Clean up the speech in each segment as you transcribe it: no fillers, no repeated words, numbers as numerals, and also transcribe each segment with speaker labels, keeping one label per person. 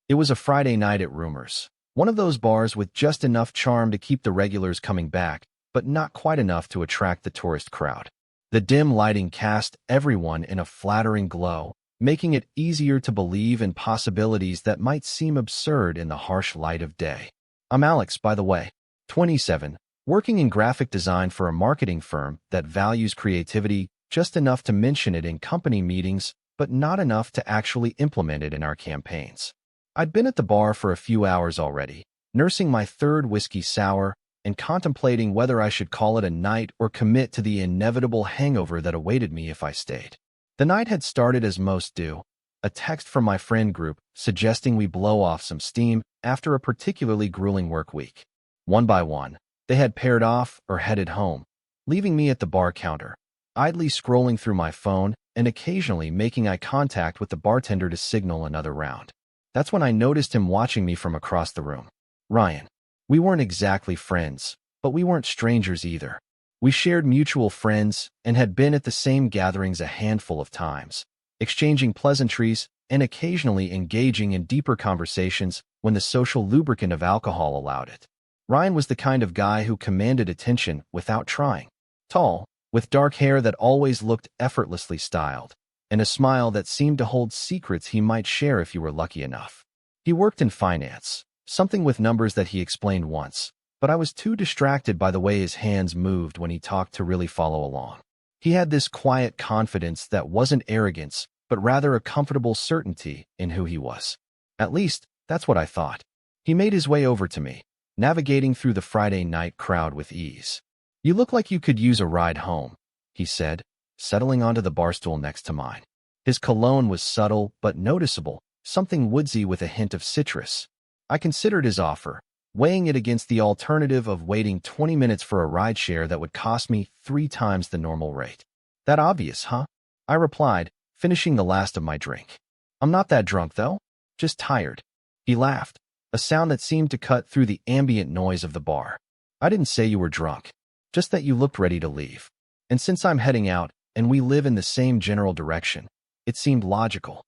Speaker 1: It was a Friday night at Rumors, one of those bars with just enough charm to keep the regulars coming back, but not quite enough to attract the tourist crowd. The dim lighting cast everyone in a flattering glow, making it easier to believe in possibilities that might seem absurd in the harsh light of day. I'm Alex, by the way, 27, working in graphic design for a marketing firm that values creativity just enough to mention it in company meetings, but not enough to actually implement it in our campaigns. I'd been at the bar for a few hours already, nursing my third whiskey sour and contemplating whether I should call it a night or commit to the inevitable hangover that awaited me if I stayed. The night had started as most do, a text from my friend group suggesting we blow off some steam after a particularly grueling work week. One by one, they had paired off or headed home, leaving me at the bar counter, idly scrolling through my phone and occasionally making eye contact with the bartender to signal another round. That's when I noticed him watching me from across the room. Ryan. We weren't exactly friends, but we weren't strangers either. We shared mutual friends and had been at the same gatherings a handful of times, exchanging pleasantries and occasionally engaging in deeper conversations when the social lubricant of alcohol allowed it. Ryan was the kind of guy who commanded attention without trying. Tall, with dark hair that always looked effortlessly styled, and a smile that seemed to hold secrets he might share if you were lucky enough. He worked in finance, something with numbers that he explained once, but I was too distracted by the way his hands moved when he talked to really follow along. He had this quiet confidence that wasn't arrogance, but rather a comfortable certainty in who he was. At least, that's what I thought. He made his way over to me, navigating through the Friday night crowd with ease. "You look like you could use a ride home," he said, settling onto the bar stool next to mine. His cologne was subtle but noticeable, something woodsy with a hint of citrus. I considered his offer, weighing it against the alternative of waiting 20 minutes for a rideshare that would cost me 3 times the normal rate. "That obvious, huh?" I replied, finishing the last of my drink. "I'm not that drunk, though. Just tired." He laughed, a sound that seemed to cut through the ambient noise of the bar. "I didn't say you were drunk, just that you looked ready to leave. And since I'm heading out, and we live in the same general direction, it seemed logical."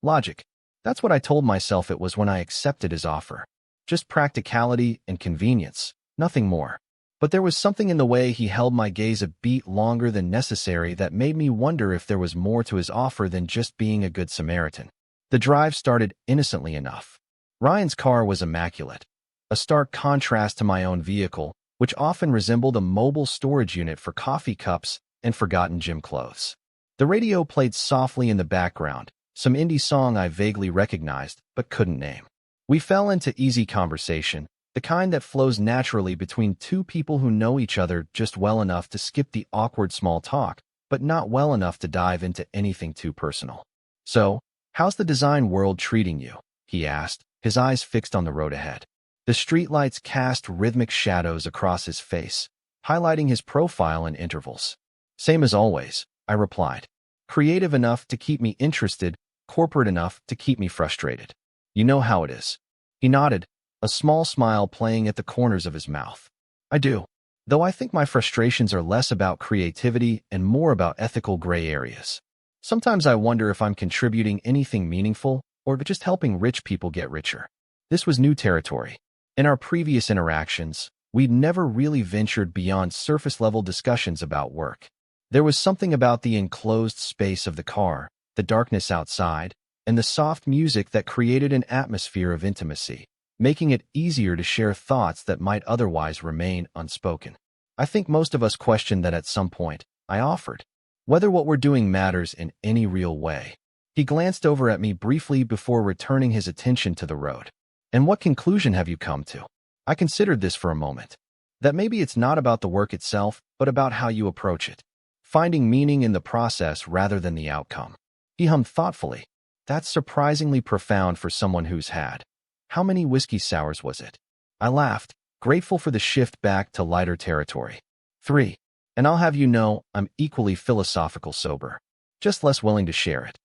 Speaker 1: Logic. That's what I told myself it was when I accepted his offer. Just practicality and convenience, nothing more. But there was something in the way he held my gaze a beat longer than necessary that made me wonder if there was more to his offer than just being a good Samaritan. The drive started innocently enough. Ryan's car was immaculate, a stark contrast to my own vehicle, which often resembled a mobile storage unit for coffee cups and forgotten gym clothes. The radio played softly in the background, some indie song I vaguely recognized but couldn't name. We fell into easy conversation, the kind that flows naturally between two people who know each other just well enough to skip the awkward small talk, but not well enough to dive into anything too personal. "So, how's the design world treating you?" he asked, his eyes fixed on the road ahead. The streetlights cast rhythmic shadows across his face, highlighting his profile in intervals. "Same as always," I replied. "Creative enough to keep me interested, corporate enough to keep me frustrated. You know how it is." He nodded, a small smile playing at the corners of his mouth. "I do. Though I think my frustrations are less about creativity and more about ethical gray areas. Sometimes I wonder if I'm contributing anything meaningful or just helping rich people get richer." This was new territory. In our previous interactions, we'd never really ventured beyond surface-level discussions about work. There was something about the enclosed space of the car, the darkness outside, and the soft music that created an atmosphere of intimacy, making it easier to share thoughts that might otherwise remain unspoken. "I think most of us question that at some point," I offered. "Whether what we're doing matters in any real way." He glanced over at me briefly before returning his attention to the road. "And what conclusion have you come to?" I considered this for a moment. That maybe it's not about the work itself, but about how you approach it. Finding meaning in the process rather than the outcome. He hummed thoughtfully. "That's surprisingly profound for someone who's had. How many whiskey sours was it?" I laughed, grateful for the shift back to lighter territory. 3. And I'll have you know, I'm equally philosophical sober. Just less willing to share it.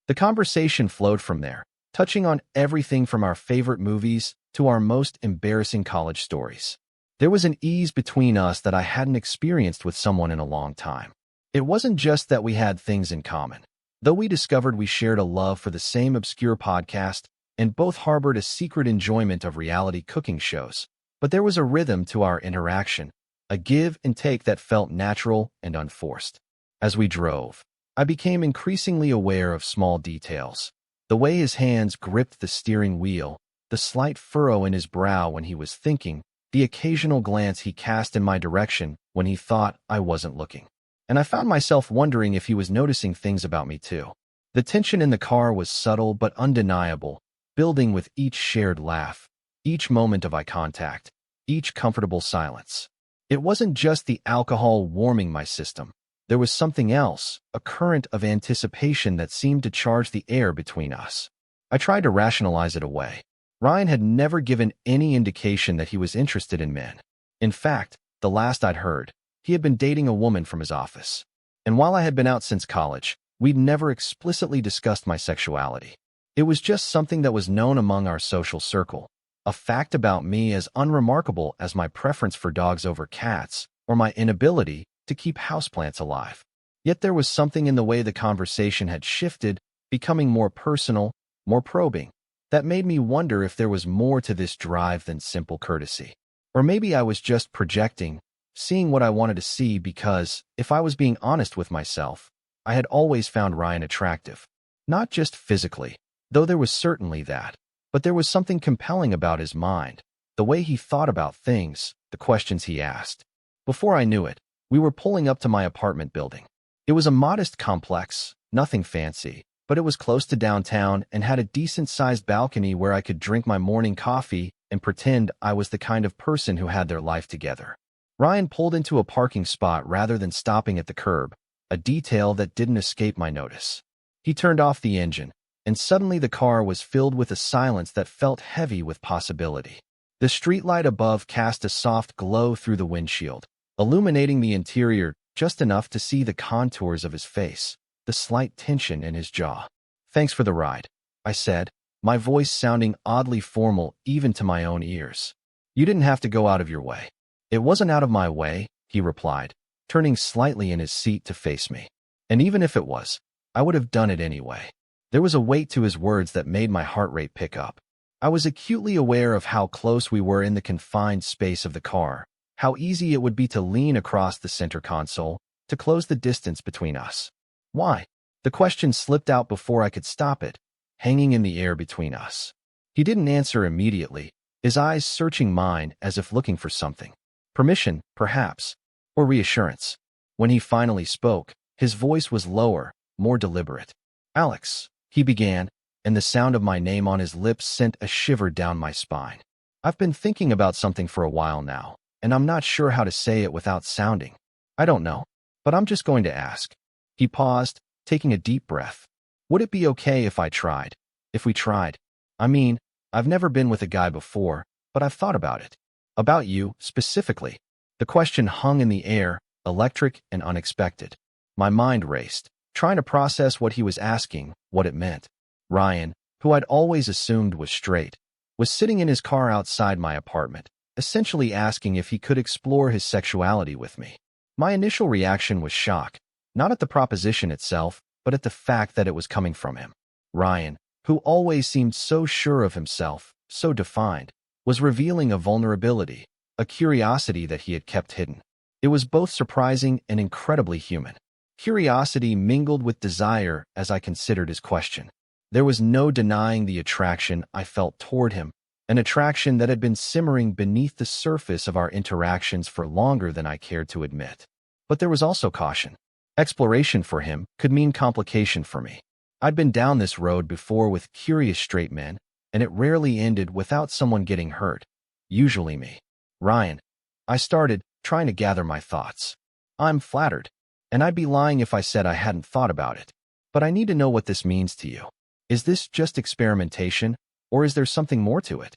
Speaker 1: The conversation flowed from there, touching on everything from our favorite movies to our most embarrassing college stories. There was an ease between us that I hadn't experienced with someone in a long time. It wasn't just that we had things in common. Though we discovered we shared a love for the same obscure podcast, and both harbored a secret enjoyment of reality cooking shows. But there was a rhythm to our interaction, a give and take that felt natural and unforced. As we drove, I became increasingly aware of small details. The way his hands gripped the steering wheel, the slight furrow in his brow when he was thinking, the occasional glance he cast in my direction when he thought I wasn't looking. And I found myself wondering if he was noticing things about me too. The tension in the car was subtle but undeniable, building with each shared laugh, each moment of eye contact, each comfortable silence. It wasn't just the alcohol warming my system. There was something else, a current of anticipation that seemed to charge the air between us. I tried to rationalize it away. Ryan had never given any indication that he was interested in men. In fact, the last I'd heard, he had been dating a woman from his office. And while I had been out since college, we'd never explicitly discussed my sexuality. It was just something that was known among our social circle, a fact about me as unremarkable as my preference for dogs over cats or my inability to keep houseplants alive. Yet there was something in the way the conversation had shifted, becoming more personal, more probing, that made me wonder if there was more to this drive than simple courtesy. Or maybe I was just projecting, seeing what I wanted to see because, if I was being honest with myself, I had always found Ryan attractive. Not just physically, though there was certainly that, but there was something compelling about his mind, the way he thought about things, the questions he asked. Before I knew it, we were pulling up to my apartment building. It was a modest complex, nothing fancy, but it was close to downtown and had a decent-sized balcony where I could drink my morning coffee and pretend I was the kind of person who had their life together. Ryan pulled into a parking spot rather than stopping at the curb, a detail that didn't escape my notice. He turned off the engine, and suddenly the car was filled with a silence that felt heavy with possibility. The streetlight above cast a soft glow through the windshield, illuminating the interior just enough to see the contours of his face, the slight tension in his jaw. "Thanks for the ride," I said, my voice sounding oddly formal even to my own ears. "You didn't have to go out of your way." "It wasn't out of my way," he replied, turning slightly in his seat to face me. "And even if it was, I would have done it anyway." There was a weight to his words that made my heart rate pick up. I was acutely aware of how close we were in the confined space of the car, how easy it would be to lean across the center console, to close the distance between us. "Why?" The question slipped out before I could stop it, hanging in the air between us. He didn't answer immediately, his eyes searching mine as if looking for something. Permission, perhaps, or reassurance. When he finally spoke, his voice was lower, more deliberate. "Alex," he began, and the sound of my name on his lips sent a shiver down my spine. "I've been thinking about something for a while now, and I'm not sure how to say it without sounding. I don't know, but I'm just going to ask." He paused, taking a deep breath. "Would it be okay if I tried? If we tried? I mean, I've never been with a guy before, but I've thought about it. About you, specifically." The question hung in the air, electric and unexpected. My mind raced, trying to process what he was asking, what it meant. Ryan, who I'd always assumed was straight, was sitting in his car outside my apartment, essentially asking if he could explore his sexuality with me. My initial reaction was shock, not at the proposition itself, but at the fact that it was coming from him. Ryan, who always seemed so sure of himself, so defined, was revealing a vulnerability, a curiosity that he had kept hidden. It was both surprising and incredibly human. Curiosity mingled with desire as I considered his question. There was no denying the attraction I felt toward him, an attraction that had been simmering beneath the surface of our interactions for longer than I cared to admit. But there was also caution. Exploration for him could mean complication for me. I'd been down this road before with curious straight men, and it rarely ended without someone getting hurt. Usually me. "Ryan," I started, trying to gather my thoughts. "I'm flattered, and I'd be lying if I said I hadn't thought about it. But I need to know what this means to you. Is this just experimentation, or is there something more to it?"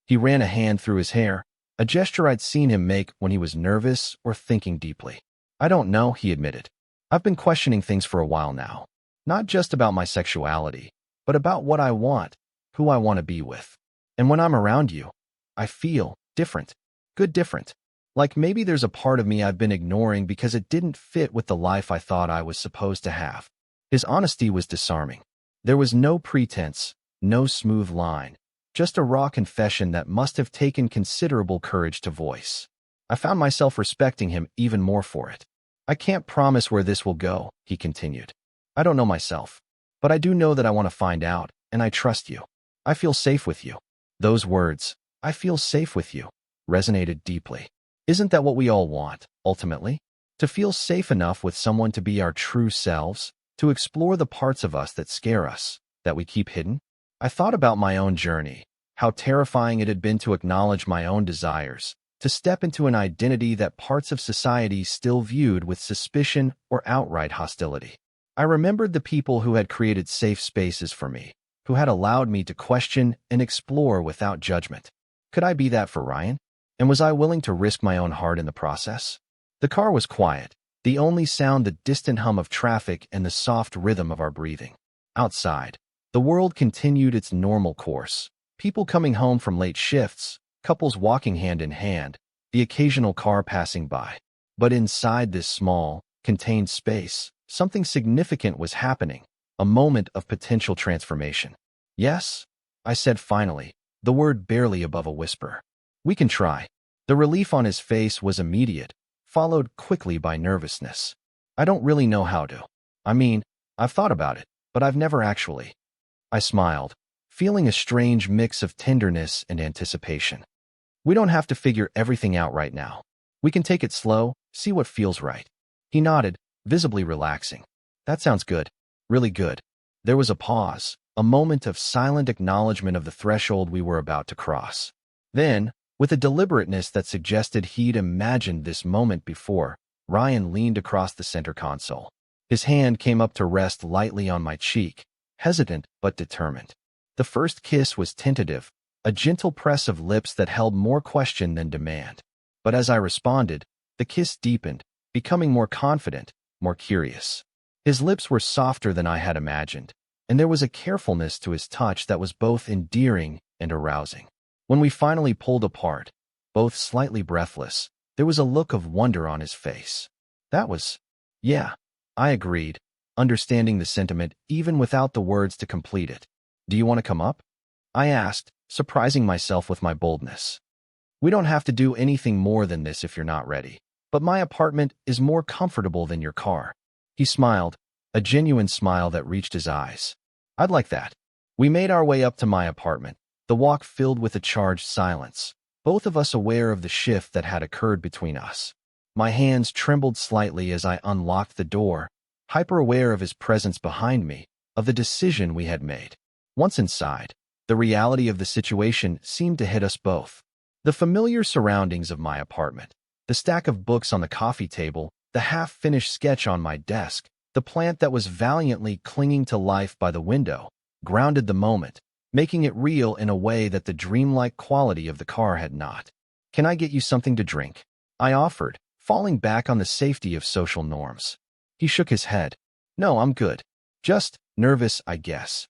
Speaker 1: He ran a hand through his hair, a gesture I'd seen him make when he was nervous or thinking deeply. "I don't know," he admitted. "I've been questioning things for a while now. Not just about my sexuality, but about what I want, who I want to be with. And when I'm around you, I feel different. Good different. Like maybe there's a part of me I've been ignoring because it didn't fit with the life I thought I was supposed to have." His honesty was disarming. There was no pretense, no smooth line, just a raw confession that must have taken considerable courage to voice. I found myself respecting him even more for it. "I can't promise where this will go," he continued. "I don't know myself. But I do know that I want to find out, and I trust you. I feel safe with you." Those words, "I feel safe with you," resonated deeply. Isn't that what we all want, ultimately? To feel safe enough with someone to be our true selves, to explore the parts of us that scare us, that we keep hidden? I thought about my own journey, how terrifying it had been to acknowledge my own desires, to step into an identity that parts of society still viewed with suspicion or outright hostility. I remembered the people who had created safe spaces for me, who had allowed me to question and explore without judgment. Could I be that for Ryan? And was I willing to risk my own heart in the process? The car was quiet, the only sound the distant hum of traffic and the soft rhythm of our breathing. Outside, the world continued its normal course. People coming home from late shifts, couples walking hand in hand, the occasional car passing by. But inside this small, contained space, something significant was happening, a moment of potential transformation. "Yes," I said finally, the word barely above a whisper. "We can try." The relief on his face was immediate, followed quickly by nervousness. "I don't really know how to. I mean, I've thought about it, but I've never actually." I smiled, feeling a strange mix of tenderness and anticipation. "We don't have to figure everything out right now. We can take it slow, see what feels right." He nodded, visibly relaxing. "That sounds good. Really good." There was a pause, a moment of silent acknowledgement of the threshold we were about to cross. Then, with a deliberateness that suggested he'd imagined this moment before, Ryan leaned across the center console. His hand came up to rest lightly on my cheek, hesitant but determined. The first kiss was tentative, a gentle press of lips that held more question than demand. But as I responded, the kiss deepened, becoming more confident, more curious. His lips were softer than I had imagined, and there was a carefulness to his touch that was both endearing and arousing. When we finally pulled apart, both slightly breathless, there was a look of wonder on his face. "That was—" "Yeah," I agreed, understanding the sentiment even without the words to complete it. "Do you want to come up?" I asked, surprising myself with my boldness. "We don't have to do anything more than this if you're not ready. But my apartment is more comfortable than your car." He smiled, a genuine smile that reached his eyes. "I'd like that." We made our way up to my apartment, the walk filled with a charged silence, both of us aware of the shift that had occurred between us. My hands trembled slightly as I unlocked the door, hyper-aware of his presence behind me, of the decision we had made. Once inside, the reality of the situation seemed to hit us both. The familiar surroundings of my apartment, the stack of books on the coffee table, the half-finished sketch on my desk, the plant that was valiantly clinging to life by the window, grounded the moment, making it real in a way that the dreamlike quality of the car had not. "Can I get you something to drink?" I offered, falling back on the safety of social norms. He shook his head. "No, I'm good. Just nervous, I guess."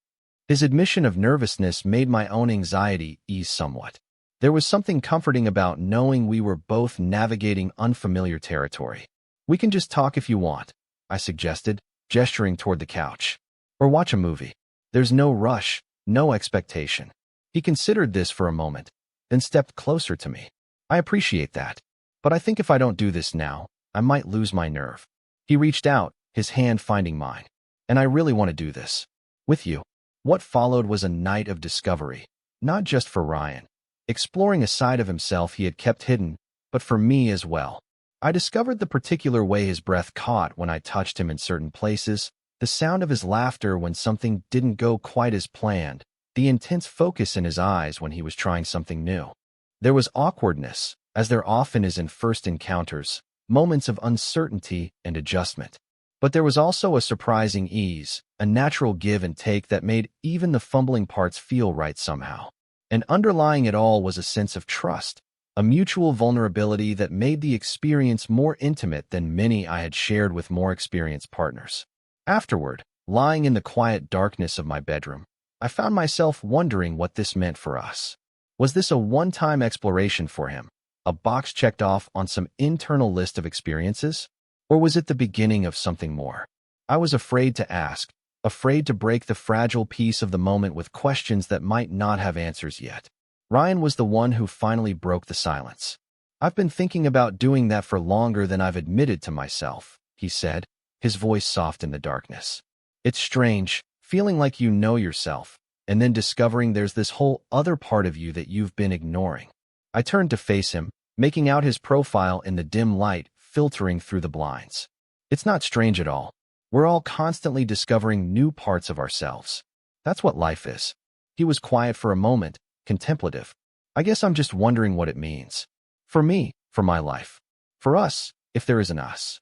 Speaker 1: His admission of nervousness made my own anxiety ease somewhat. There was something comforting about knowing we were both navigating unfamiliar territory. "We can just talk if you want," I suggested, gesturing toward the couch. "Or watch a movie. There's no rush, no expectation." He considered this for a moment, then stepped closer to me. "I appreciate that. But I think if I don't do this now, I might lose my nerve." He reached out, his hand finding mine. "And I really want to do this. With you." What followed was a night of discovery, not just for Ryan, exploring a side of himself he had kept hidden, but for me as well. I discovered the particular way his breath caught when I touched him in certain places, the sound of his laughter when something didn't go quite as planned, the intense focus in his eyes when he was trying something new. There was awkwardness, as there often is in first encounters, moments of uncertainty and adjustment. But there was also a surprising ease, a natural give and take that made even the fumbling parts feel right somehow. And underlying it all was a sense of trust, a mutual vulnerability that made the experience more intimate than many I had shared with more experienced partners. Afterward, lying in the quiet darkness of my bedroom, I found myself wondering what this meant for us. Was this a one-time exploration for him, a box checked off on some internal list of experiences? Or was it the beginning of something more? I was afraid to ask, afraid to break the fragile peace of the moment with questions that might not have answers yet. Ryan was the one who finally broke the silence. "I've been thinking about doing that for longer than I've admitted to myself," he said, his voice soft in the darkness. "It's strange, feeling like you know yourself, and then discovering there's this whole other part of you that you've been ignoring." I turned to face him, making out his profile in the dim light filtering through the blinds. "It's not strange at all. We're all constantly discovering new parts of ourselves. That's what life is." He was quiet for a moment, contemplative. "I guess I'm just wondering what it means. For me, for my life. For us, if there is an us."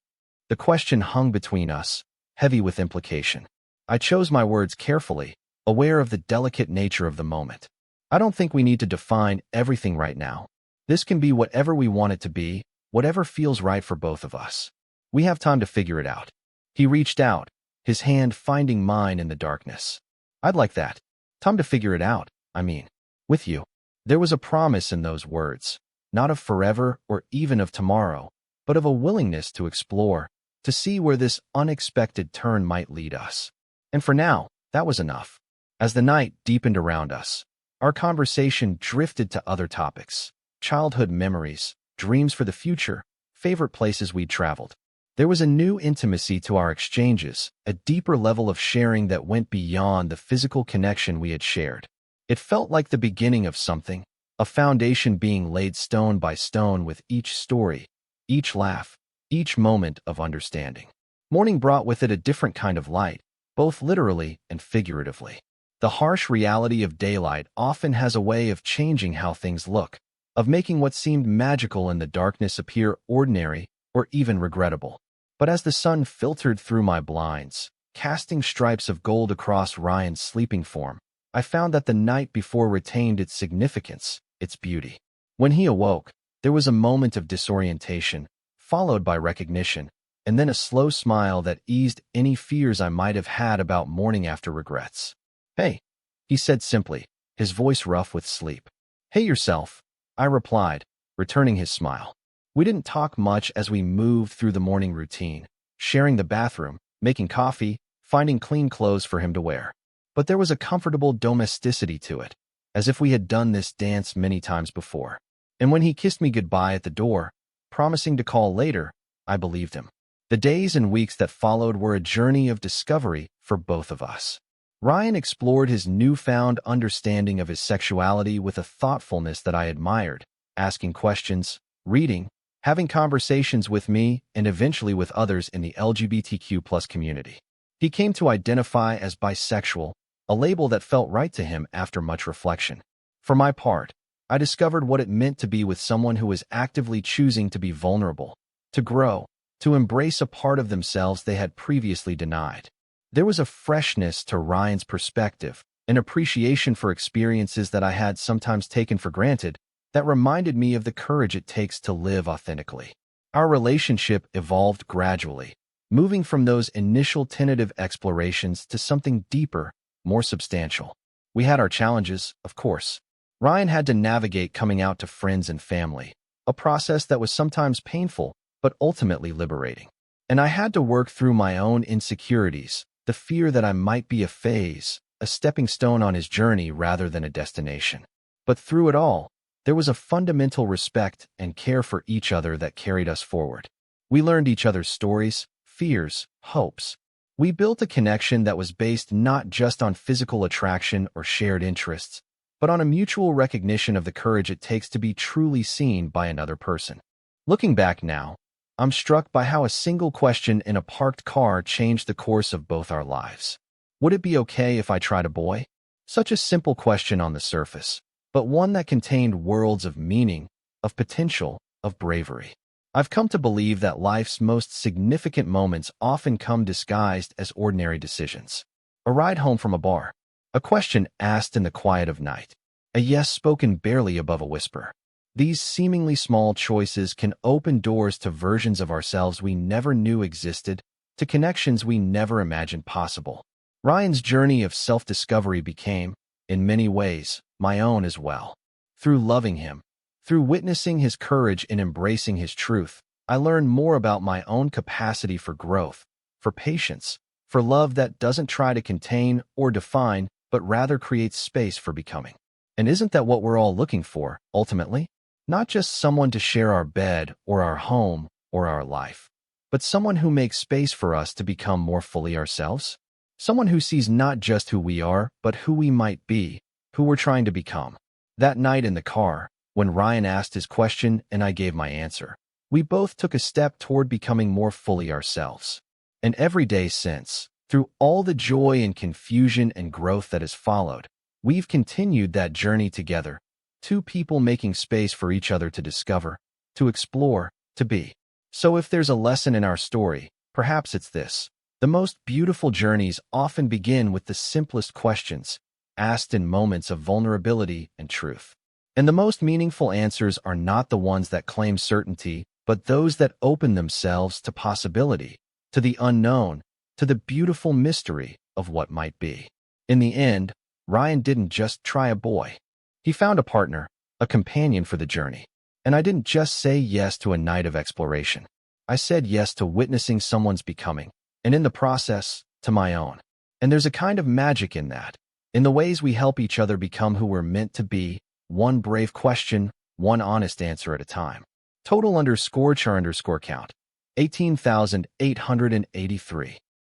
Speaker 1: The question hung between us, heavy with implication. I chose my words carefully, aware of the delicate nature of the moment. "I don't think we need to define everything right now. This can be whatever we want it to be, whatever feels right for both of us. We have time to figure it out." He reached out, his hand finding mine in the darkness. "I'd like that. Time to figure it out, I mean. With you." There was a promise in those words, not of forever or even of tomorrow, but of a willingness to explore, to see where this unexpected turn might lead us. And for now, that was enough. As the night deepened around us, our conversation drifted to other topics: childhood memories, dreams for the future, favorite places we'd traveled. There was a new intimacy to our exchanges, a deeper level of sharing that went beyond the physical connection we had shared. It felt like the beginning of something, a foundation being laid stone by stone with each story, each laugh, each moment of understanding. Morning brought with it a different kind of light, both literally and figuratively. The harsh reality of daylight often has a way of changing how things look, of making what seemed magical in the darkness appear ordinary or even regrettable. But as the sun filtered through my blinds, casting stripes of gold across Ryan's sleeping form, I found that the night before retained its significance, its beauty. When he awoke, there was a moment of disorientation, followed by recognition, and then a slow smile that eased any fears I might have had about morning after regrets. "Hey," he said simply, his voice rough with sleep. "Hey yourself," I replied, returning his smile. We didn't talk much as we moved through the morning routine, sharing the bathroom, making coffee, finding clean clothes for him to wear. But there was a comfortable domesticity to it, as if we had done this dance many times before. And when he kissed me goodbye at the door, promising to call later, I believed him. The days and weeks that followed were a journey of discovery for both of us. Ryan explored his newfound understanding of his sexuality with a thoughtfulness that I admired, asking questions, reading, having conversations with me, and eventually with others in the LGBTQ+ community. He came to identify as bisexual, a label that felt right to him after much reflection. For my part, I discovered what it meant to be with someone who was actively choosing to be vulnerable, to grow, to embrace a part of themselves they had previously denied. There was a freshness to Ryan's perspective, an appreciation for experiences that I had sometimes taken for granted, that reminded me of the courage it takes to live authentically. Our relationship evolved gradually, moving from those initial tentative explorations to something deeper, more substantial. We had our challenges, of course. Ryan had to navigate coming out to friends and family, a process that was sometimes painful, but ultimately liberating. And I had to work through my own insecurities, the fear that I might be a phase, a stepping stone on his journey rather than a destination. But through it all, there was a fundamental respect and care for each other that carried us forward. We learned each other's stories, fears, hopes. We built a connection that was based not just on physical attraction or shared interests, but on a mutual recognition of the courage it takes to be truly seen by another person. Looking back now, I'm struck by how a single question in a parked car changed the course of both our lives. Would it be okay if I tried a boy? Such a simple question on the surface, but one that contained worlds of meaning, of potential, of bravery. I've come to believe that life's most significant moments often come disguised as ordinary decisions. A ride home from a bar, a question asked in the quiet of night, a yes spoken barely above a whisper. These seemingly small choices can open doors to versions of ourselves we never knew existed, to connections we never imagined possible. Ryan's journey of self-discovery became, in many ways, my own as well. Through loving him, through witnessing his courage in embracing his truth, I learned more about my own capacity for growth, for patience, for love that doesn't try to contain or define, but rather creates space for becoming. And isn't that what we're all looking for, ultimately? Not just someone to share our bed or our home or our life, but someone who makes space for us to become more fully ourselves? Someone who sees not just who we are, but who we might be, who we're trying to become. That night in the car, when Ryan asked his question and I gave my answer, we both took a step toward becoming more fully ourselves. And every day since, through all the joy and confusion and growth that has followed, we've continued that journey together, two people making space for each other to discover, to explore, to be. So if there's a lesson in our story, perhaps it's this. The most beautiful journeys often begin with the simplest questions, asked in moments of vulnerability and truth. And the most meaningful answers are not the ones that claim certainty, but those that open themselves to possibility, to the unknown, to the beautiful mystery of what might be. In the end, Ryan didn't just try a boy. He found a partner, a companion for the journey. And I didn't just say yes to a night of exploration. I said yes to witnessing someone's becoming, and in the process, to my own. And there's a kind of magic in that, in the ways we help each other become who we're meant to be, one brave question, one honest answer at a time. Total _char_count, 18,883.